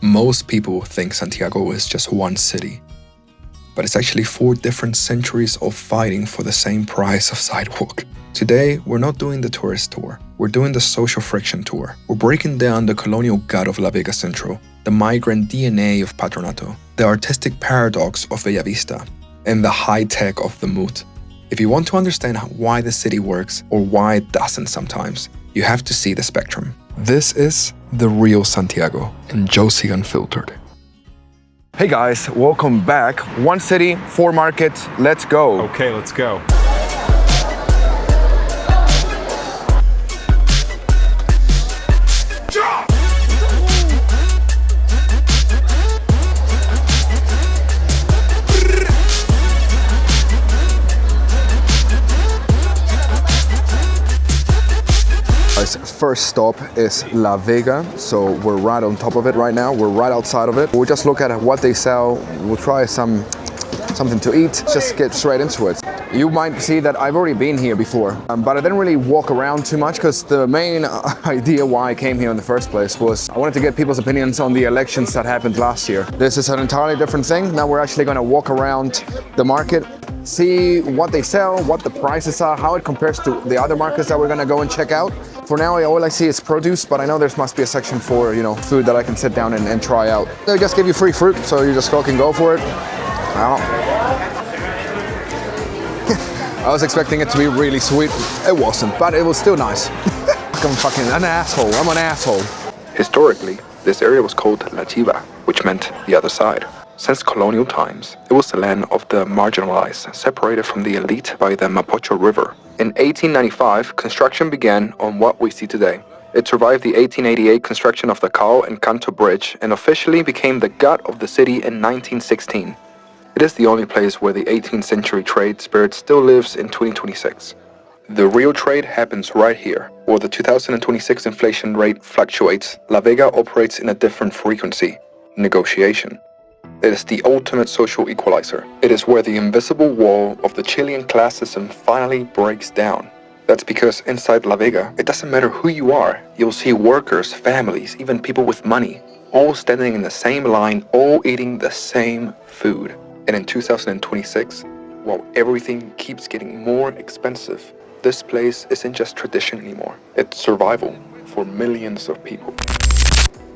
Most people think Santiago is just one city, but it's actually 4 different centuries of fighting for the same price of sidewalk. Today, we're not doing the tourist tour, we're doing the social friction tour. We're breaking down the colonial gut of La Vega Central, the migrant DNA of Patronato, the artistic paradox of Bellavista, and the high-tech of the Mood. If you want to understand why the city works, or why it doesn't sometimes, you have to see the spectrum. This is The Real Santiago, and Josie Unfiltered. Hey guys, welcome back. One city, 4 markets, let's go. Okay, let's go. First stop is La Vega, so we're right on top of it right now. We're right outside of it. We'll just look at what they sell. We'll try something to eat. Just get straight into it. You might see that I've already been here before, but I didn't really walk around too much because the main idea why I came here in the first place was I wanted to get people's opinions on the elections that happened last year. This is an entirely different thing. Now we're actually going to walk around the market, see what they sell, what the prices are, how it compares to the other markets that we're going to go and check out. For now, all I see is produce, but I know there must be a section for, food that I can sit down and try out. They just give you free fruit, so you just can go for it. I was expecting it to be really sweet. It wasn't, but it was still nice. I'm fucking an asshole. I'm an asshole. Historically, this area was called La Chiva, which meant the other side. Since colonial times, it was the land of the marginalized, separated from the elite by the Mapocho River. In 1895, construction began on what we see today. It survived the 1888 construction of the Cao and Canto Bridge and officially became the gut of the city in 1916. It is the only place where the 18th century trade spirit still lives in 2026. The real trade happens right here. While the 2026 inflation rate fluctuates, La Vega operates in a different frequency: negotiation. It is the ultimate social equalizer. It is where the invisible wall of the Chilean class system finally breaks down. That's because inside La Vega, it doesn't matter who you are. You'll see workers, families, even people with money, all standing in the same line, all eating the same food. And in 2026, while everything keeps getting more expensive, this place isn't just tradition anymore. It's survival for millions of people.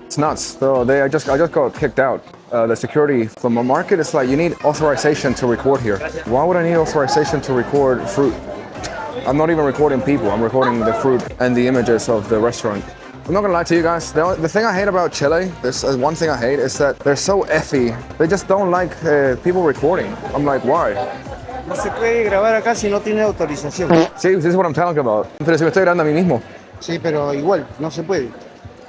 It's nuts. So I just got kicked out. The security from the market is like, you need authorization to record here. Why would I need authorization to record fruit? I'm not even recording people. I'm recording the fruit and the images of the restaurant. I'm not gonna lie to you guys. The thing I hate about Chile, there's one thing I hate, is that they're so effy. They just don't like people recording. I'm like, why? No se puede grabar acá si no tiene autorización. Sí, this is what I'm talking about. Pero si me estoy grabando a mí mismo. Sí, pero igual, no se puede.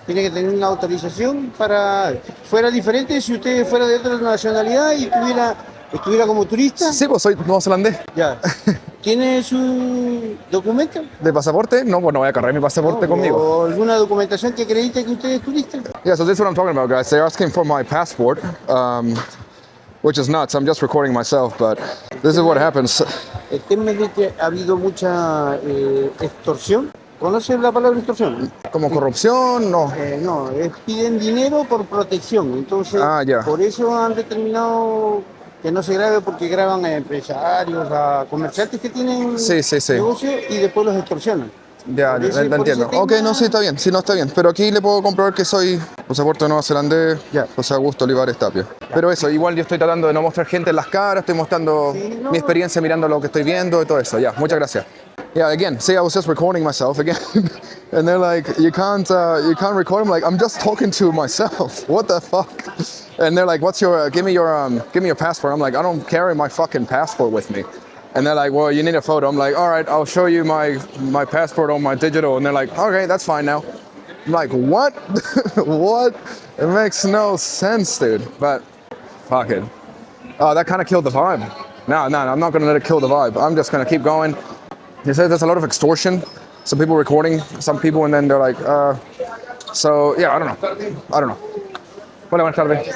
Tiene que tener una autorización para... Fuera diferente si usted fuera de otra nacionalidad y estuviera como turista. Sí, pues soy neozelandés. Ya. ¿Tiene su documento? ¿De pasaporte? No, pues no voy a cargar mi pasaporte conmigo. ¿O alguna documentación que acredite que usted es turista? Yeah, so this is what I'm talking about, guys. They're asking for my passport, which is nuts. I'm just recording myself, but this is what happens. El tema es que ha habido mucha extorsión. ¿Conoces la palabra extorsión? ¿Como corrupción? No. No, piden dinero por protección. Entonces, ya. Por eso han determinado que no se grabe, porque graban a empresarios, a comerciantes que tienen negocio y después los extorsionan. Ya, entiendo. Ok, no, sí, está bien. Sí, no, está bien. Pero aquí le puedo comprobar que soy pasaporte neozelandés, José Augusto Olivares Tapia. Pero eso, igual yo estoy tratando de no mostrar gente en las caras, estoy mostrando mi experiencia mirando lo que estoy viendo y todo eso. Ya, muchas gracias. Yeah, again, see, I was just recording myself again, and they're like, you can't record. I'm like, I'm just talking to myself. What the fuck? And they're like, give me your passport. I'm like, I don't carry my fucking passport with me. And they're like, well, you need a photo. I'm like, all right, I'll show you my passport on my digital. And they're like, okay, that's fine now. I'm like, what? What? It makes no sense, dude. But fuck it. Oh, that kind of killed the vibe. No, I'm not gonna let it kill the vibe. I'm just gonna keep going. They said there's a lot of extortion. Some people recording, some people, and then they're like, so yeah, I don't know. Hola, buenas tardes.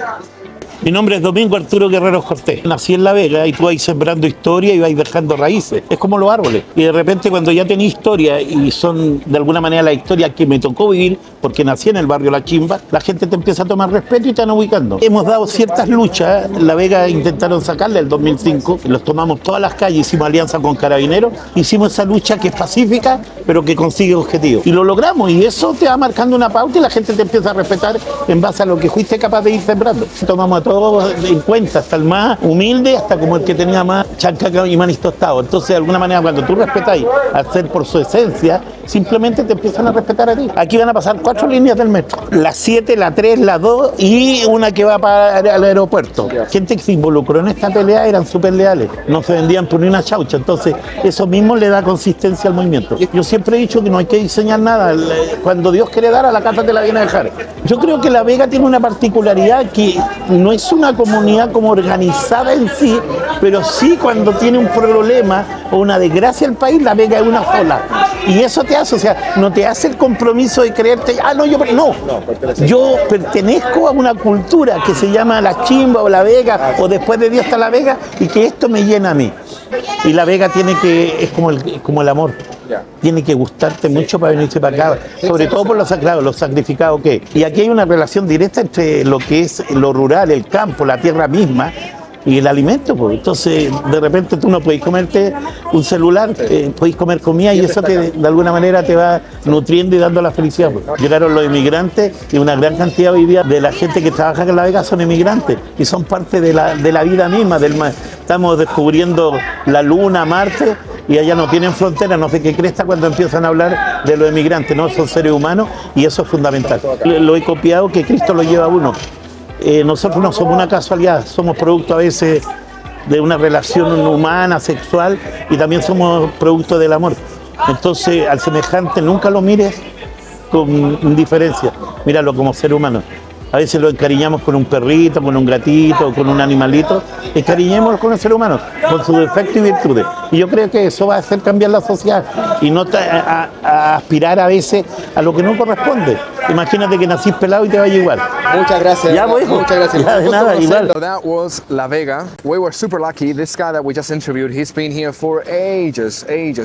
Mi nombre es Domingo Arturo Guerreros Cortés. Nací en La Vega y tú vas sembrando historia y vas dejando raíces. Es como los árboles. Y de repente cuando ya tenés historia y son de alguna manera la historia que me tocó vivir, porque nací en el barrio La Chimba, la gente te empieza a tomar respeto y te van ubicando. Hemos dado ciertas luchas. La Vega intentaron sacarle el 2005. Los tomamos todas las calles, hicimos alianza con Carabineros. Hicimos esa lucha que es pacífica, pero que consigue objetivos. Y lo logramos. Y eso te va marcando una pauta y la gente te empieza a respetar en base a lo que fuiste capaz de ir sembrando. Tomamos a todos en cuenta, hasta el más humilde, hasta como el que tenía más chanca y manis tostado. Entonces, de alguna manera, cuando tú respetáis al ser por su esencia, simplemente te empiezan a respetar a ti. Aquí van a pasar 4 líneas del metro. La 7, la 3, la 2 y una que va para el aeropuerto. Gente que se involucró en esta pelea eran súper leales. No se vendían por ni una chaucha. Entonces, eso mismo le da consistencia al movimiento. Yo siempre he dicho que no hay que diseñar nada. Cuando Dios quiere dar, a la casa te la viene a dejar. Yo creo que La Vega tiene una particularidad que no es una comunidad como organizada en sí, pero sí cuando tiene un problema o una desgracia el país, La Vega es una sola. Y eso te hace, o sea, no te hace el compromiso de creerte, yo pertenezco a una cultura que se llama La Chimba o La Vega, o después de Dios está La Vega, y que esto me llena a mí. Y La Vega tiene que, es como el amor. Tiene que gustarte mucho para venirse para acá, sobre todo por los sacrificados que. Y aquí hay una relación directa entre lo que es lo rural, el campo, la tierra misma y el alimento, pues. Entonces, de repente tú no podés comerte un celular, podés comer comida y eso de alguna manera te va nutriendo y dando la felicidad, pues. Llegaron los inmigrantes y una gran cantidad hoy día de la gente que trabaja en La Vega son inmigrantes y son parte de la vida misma. Estamos descubriendo la Luna, Marte, y allá no tienen frontera, no sé qué cresta cuando empiezan a hablar de los emigrantes, no son seres humanos y eso es fundamental. Lo he copiado, que Cristo lo lleva a uno. Nosotros no somos una casualidad, somos producto a veces de una relación humana, sexual, y también somos producto del amor. Entonces, al semejante nunca lo mires con indiferencia, míralo como ser humano. A veces lo encariñamos con un perrito, con un gatito, con un animalito. Encariñémoslo con el ser humano, con sus defectos y virtudes. Y yo creo que eso va a hacer cambiar la sociedad y no a aspirar a veces a lo que no corresponde. Imagínate que nacís pelado y te vaya igual. Muchas gracias. Ya, pues, muchas gracias. Ya, de nada, igual. So that was La Vega. We were super lucky. This guy that we just interviewed, he's been here for ages,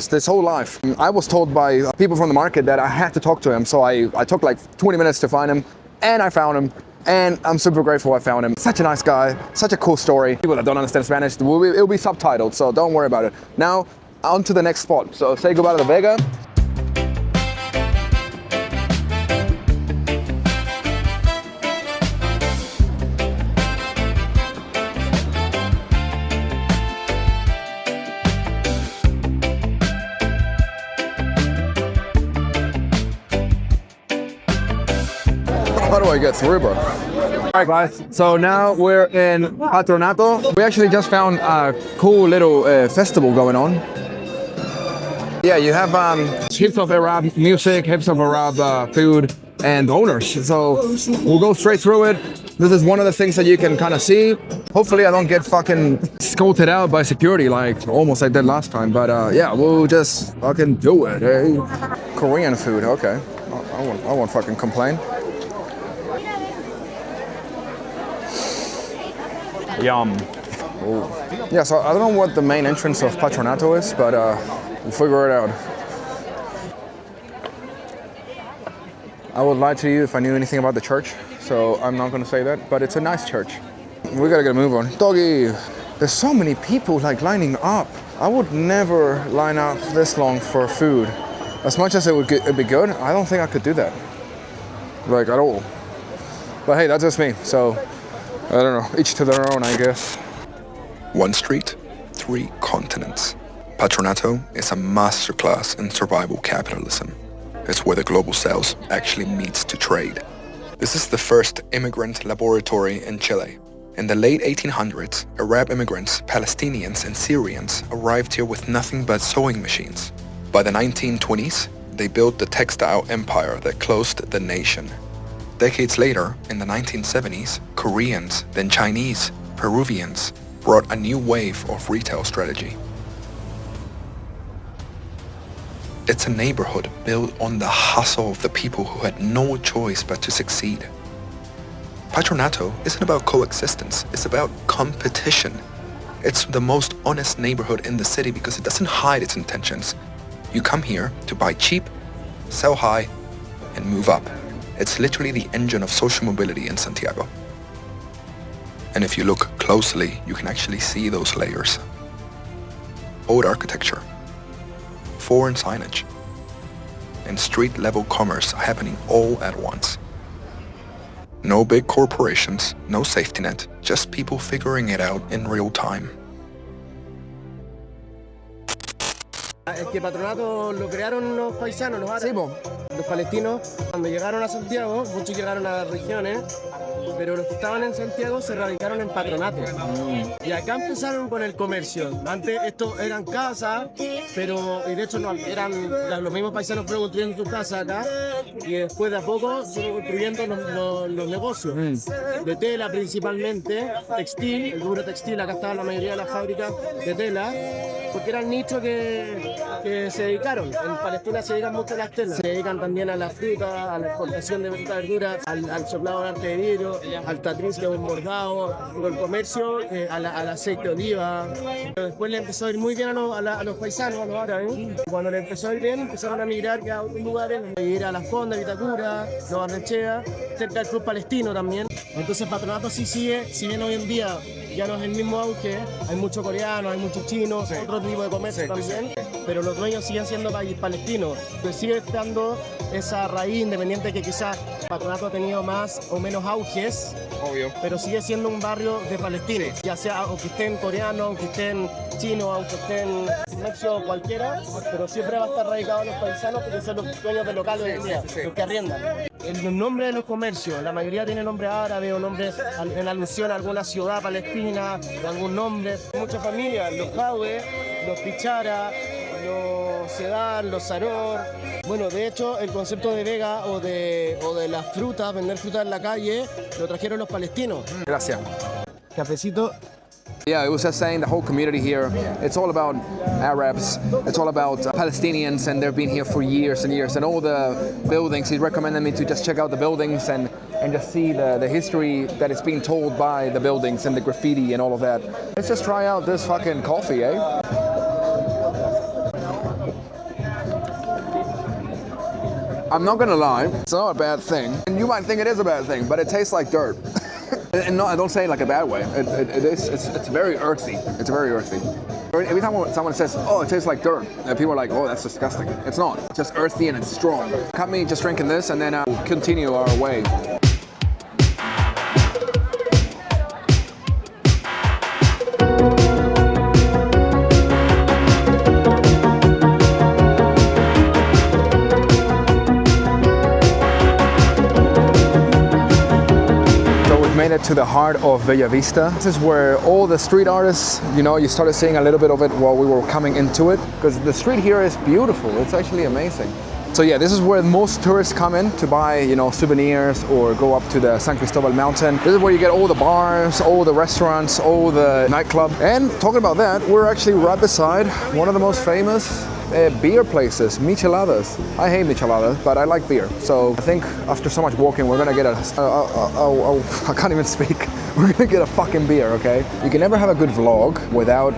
this whole life. I was told by people from the market that I had to talk to him, so I took like 20 minutes to find him. And I found him, and I'm super grateful I found him. Such a nice guy, such a cool story. People that don't understand Spanish, it'll be subtitled, so don't worry about it. Now, on to the next spot. So say goodbye to La Vega. How do I get through, bro? Alright guys, so now we're in Patronato. We actually just found a cool little festival going on. Yeah, you have heaps of Arab music, heaps of Arab food and owners. So we'll go straight through it. This is one of the things that you can kind of see. Hopefully I don't get fucking scouted out by security like almost I did last time. But yeah, we'll just fucking do it, hey? Korean food, okay. I won't fucking complain. Yum. Ooh. Yeah, so I don't know what the main entrance of Patronato is, but we'll figure it out. I would lie to you if I knew anything about the church, so I'm not gonna say that, but it's a nice church. We gotta get a move on. Doggy, there's so many people like lining up. I would never line up this long for food. As much as it'd be good, I don't think I could do that. Like at all. But hey, that's just me, so I don't know, each to their own, I guess. One street, 3 continents. Patronato is a masterclass in survival capitalism. It's where the global south actually meets to trade. This is the first immigrant laboratory in Chile. In the late 1800s, Arab immigrants, Palestinians and Syrians arrived here with nothing but sewing machines. By the 1920s, they built the textile empire that closed the nation. Decades later, in the 1970s, Koreans, then Chinese, Peruvians brought a new wave of retail strategy. It's a neighborhood built on the hustle of the people who had no choice but to succeed. Patronato isn't about coexistence, it's about competition. It's the most honest neighborhood in the city because it doesn't hide its intentions. You come here to buy cheap, sell high, and move up. It's literally the engine of social mobility in Santiago. And if you look closely, you can actually see those layers. Old architecture, foreign signage, and street-level commerce happening all at once. No big corporations, no safety net, just people figuring it out in real time. Es que Patronato lo crearon los paisanos, los árabes, los palestinos. Cuando llegaron a Santiago, muchos llegaron a las regiones, pero los que estaban en Santiago se radicaron en Patronato. Y acá empezaron con el comercio. Antes esto eran casas, pero y de hecho no, eran los mismos paisanos fueron construyendo sus casas acá y después de a poco se fueron construyendo los negocios. De tela principalmente, textil, el rubro textil, acá estaban la mayoría de las fábricas de tela, porque era el nicho que se dedicaron. En Palestina se dedican mucho a las telas, se dedican también a la fruta, a la exportación de frutas, verduras, al soplado de arte de vidrio, al tatriz, que es un bordado, el comercio, al aceite de oliva. Pero después le empezó a ir muy bien a los paisanos, a los árabes. Y cuando le empezó a ir bien, empezaron a migrar a otros lugares, a ir a Las Condes, Vitacura, Nueva Barnechea, cerca del Club Palestino también. Entonces Patronato sí sigue, si bien hoy en día ya no es el mismo auge, hay muchos coreanos, hay muchos chinos, otro tipo de comercio también, pero los dueños siguen siendo palestinos. Pues sigue estando esa raíz independiente que quizás Patronato ha tenido más o menos auges, obvio, pero sigue siendo un barrio de palestinos, ya sea aunque estén coreanos, aunque estén chinos, aunque estén mexicos, cualquiera, pero siempre va a estar radicado los paisanos porque son los dueños del local hoy en día, los que arriendan. El nombre de los comercios, la mayoría tiene nombre árabe o nombre en alusión a alguna ciudad palestina, o algún nombre. Muchas familias, los Jaue, los Pichara, los Sedán, los Saror. Bueno, de hecho, el concepto de vega o de las frutas, vender frutas en la calle, lo trajeron los palestinos. Gracias. Cafecito. Yeah, it was just saying the whole community here, it's all about Arabs, it's all about Palestinians, and they've been here for years and years, and all the buildings, he recommended me to just check out the buildings and just see the history that is being told by the buildings and the graffiti and all of that. Let's just try out this fucking coffee, eh? I'm not gonna lie, it's not a bad thing. And you might think it is a bad thing, but it tastes like dirt. And no, I don't say it like a bad way. It's very earthy. It's very earthy. Every time someone says, oh, it tastes like dirt, people are like, oh, that's disgusting. It's not. It's just earthy and it's strong. Cut me just drinking this and then continue our way. Made it to the heart of Bella Vista. This is where all the street artists, you started seeing a little bit of it while we were coming into it, because the street here is beautiful. It's actually amazing. So yeah, this is where most tourists come in to buy, souvenirs or go up to the San Cristobal mountain. This is where you get all the bars, all the restaurants, all the nightclub. And talking about that, we're actually right beside one of the most famous beer places, Micheladas. I hate micheladas, but I like beer. So I think after so much walking, we're gonna get I can't even speak. We're gonna get a fucking beer, okay? You can never have a good vlog without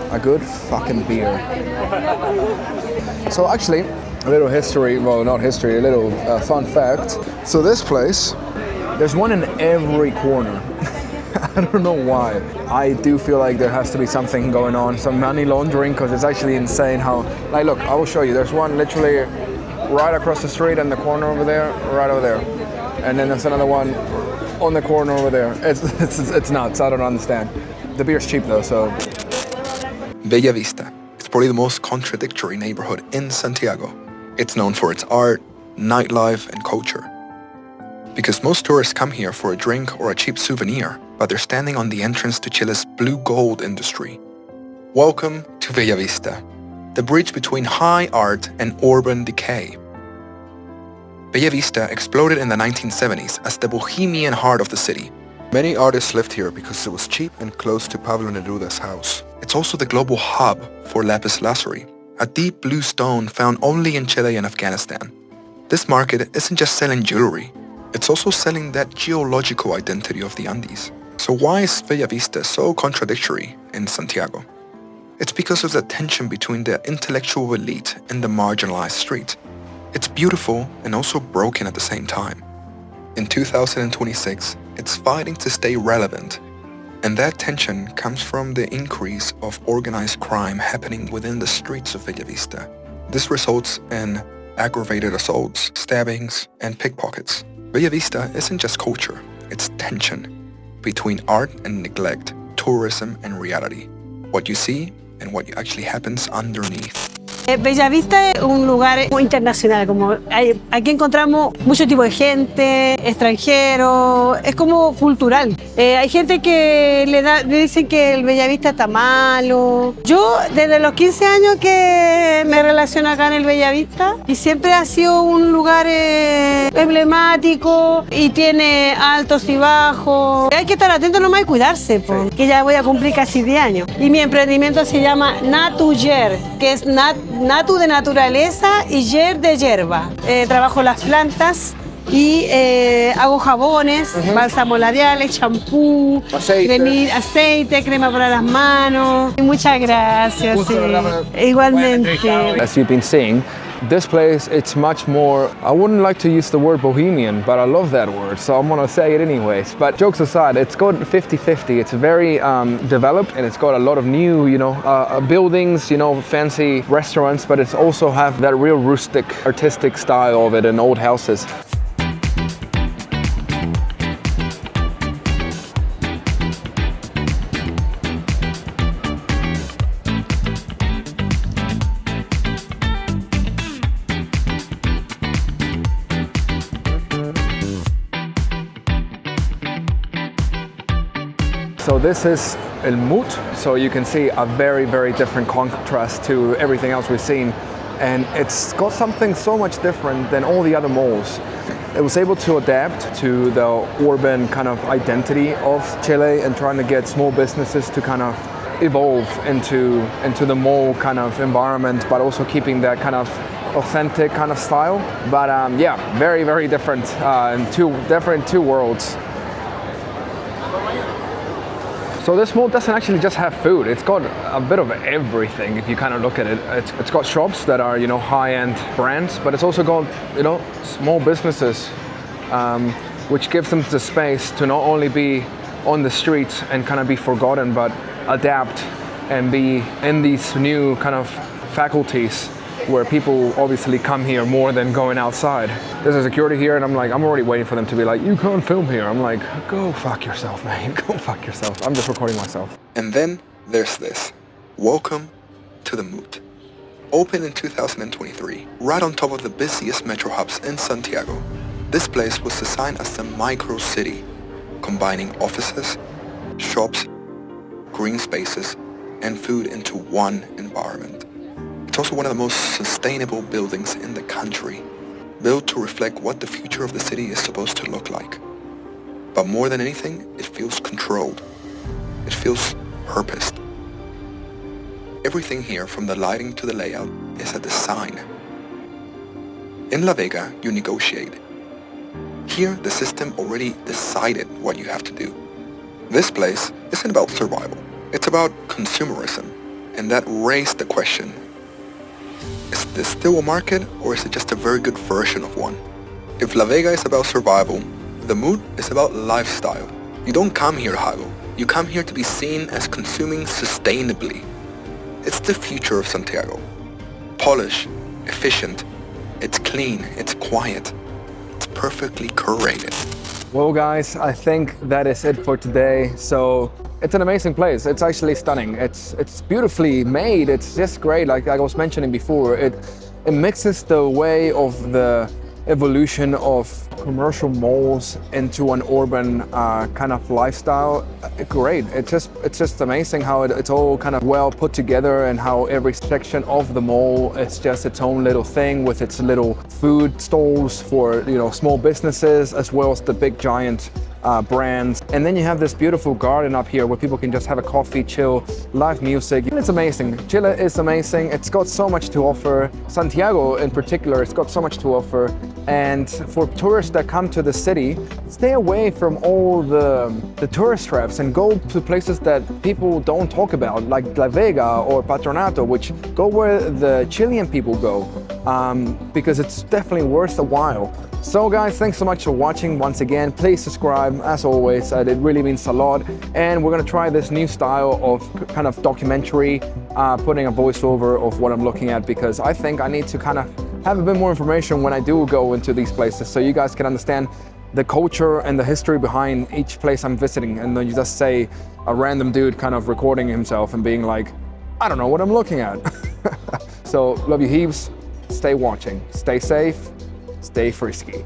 a good fucking beer. So actually, a little history, well, not history, a little fun fact. So this place, there's one in every corner. I don't know why. I do feel like there has to be something going on, some money laundering, because it's actually insane how, like, look, I will show you. There's one literally right across the street in the corner over there, right over there. And then there's another one on the corner over there. It's nuts, I don't understand. The beer's cheap though, so. Bella Vista is probably the most contradictory neighborhood in Santiago. It's known for its art, nightlife, and culture. Because most tourists come here for a drink or a cheap souvenir, but they're standing on the entrance to Chile's blue gold industry. Welcome to Bella Vista, the bridge between high art and urban decay. Bella Vista exploded in the 1970s as the bohemian heart of the city. Many artists lived here because it was cheap and close to Pablo Neruda's house. It's also the global hub for lapis lazuli, a deep blue stone found only in Chile and Afghanistan. This market isn't just selling jewelry, It's also selling that geological identity of the Andes. So why is Bellavista so contradictory in Santiago? It's because of the tension between the intellectual elite and the marginalized street. It's beautiful and also broken at the same time. In 2026, it's fighting to stay relevant. And that tension comes from the increase of organized crime happening within the streets of Bellavista. This results in aggravated assaults, stabbings, and pickpockets. Bellavista isn't just culture, it's tension between art and neglect, tourism and reality. What you see and what actually happens underneath. Bellavista es un lugar muy internacional, como aquí encontramos mucho tipo de gente, extranjeros, es como cultural. Hay gente que le dicen que el Bellavista está malo. Yo desde los 15 años que me relaciono acá en el Bellavista y siempre ha sido un lugar emblemático y tiene altos y bajos. Hay que estar atento nomás y cuidarse, porque ya voy a cumplir casi 10 años. Y mi emprendimiento se llama Natuyer, que es Natu de naturaleza y Yer de hierba. Trabajo las plantas y hago jabones, bálsamos labiales, champú, aceite, crema para las manos. Y muchas gracias. Igualmente. As you've been seeing, this place, it's much more, I wouldn't like to use the word bohemian, but I love that word, so I'm gonna say it anyways. But jokes aside, it's got 50-50. It's very developed, and it's got a lot of new, buildings, fancy restaurants, but it's also have that real rustic, artistic style of it in old houses. So this is El Mout, so you can see a very, very different contrast to everything else we've seen. And it's got something so much different than all the other malls. It was able to adapt to the urban kind of identity of Chile and trying to get small businesses to kind of evolve into the mall kind of environment, but also keeping that kind of authentic kind of style. But very, very different, two worlds. So this mall doesn't actually just have food, it's got a bit of everything if you kind of look at it. It's got shops that are, high-end brands, but it's also got, small businesses, which gives them the space to not only be on the streets and kind of be forgotten, but adapt and be in these new kind of faculties where people obviously come here more than going outside. There's a security here and I'm already waiting for them to be like, you can't film here. I'm like, go fuck yourself, man, go fuck yourself. I'm just recording myself. And then there's this. Welcome to the Mout. Opened in 2023, right on top of the busiest metro hubs in Santiago. This place was designed as a micro city, combining offices, shops, green spaces, and food into one environment. It's also one of the most sustainable buildings in the country, built to reflect what the future of the city is supposed to look like. But more than anything, it feels controlled. It feels purposed. Everything here, from the lighting to the layout, is a design. In La Vega, you negotiate. Here, the system already decided what you have to do. This place isn't about survival. It's about consumerism. And that raised the question, is this still a market, or is it just a very good version of one? If La Vega is about survival, the Mout is about lifestyle. You don't come here to haggle. You come here to be seen as consuming sustainably. It's the future of Santiago. Polished, efficient, it's clean, it's quiet, it's perfectly curated. Well guys, I think that is it for today. So it's an amazing place. It's actually stunning. It's beautifully made. It's just great. Like I was mentioning before, it mixes the way of the evolution of commercial malls into an urban kind of lifestyle. Great. It's just amazing how it's all kind of well put together, and how every section of the mall is just its own little thing with its little food stalls for small businesses, as well as the big giant brands. And then you have this beautiful garden up here where people can just have a coffee, chill, live music. It's amazing. Chile is amazing. It's got so much to offer. Santiago in particular, it's got so much to offer. And for tourists that come to the city, stay away from all the tourist traps and go to places that people don't talk about, like La Vega or Patronato, which go where the Chilean people go, because it's definitely worth a while. So guys, thanks so much for watching once again. Please subscribe, as always, it really means a lot. And we're gonna try this new style of kind of documentary, putting a voiceover of what I'm looking at, because I think I need to kind of have a bit more information when I do go into these places, so you guys can understand the culture and the history behind each place I'm visiting, and then you just say a random dude kind of recording himself and being like, I don't know what I'm looking at. So love you heaps, stay watching, stay safe, stay frisky.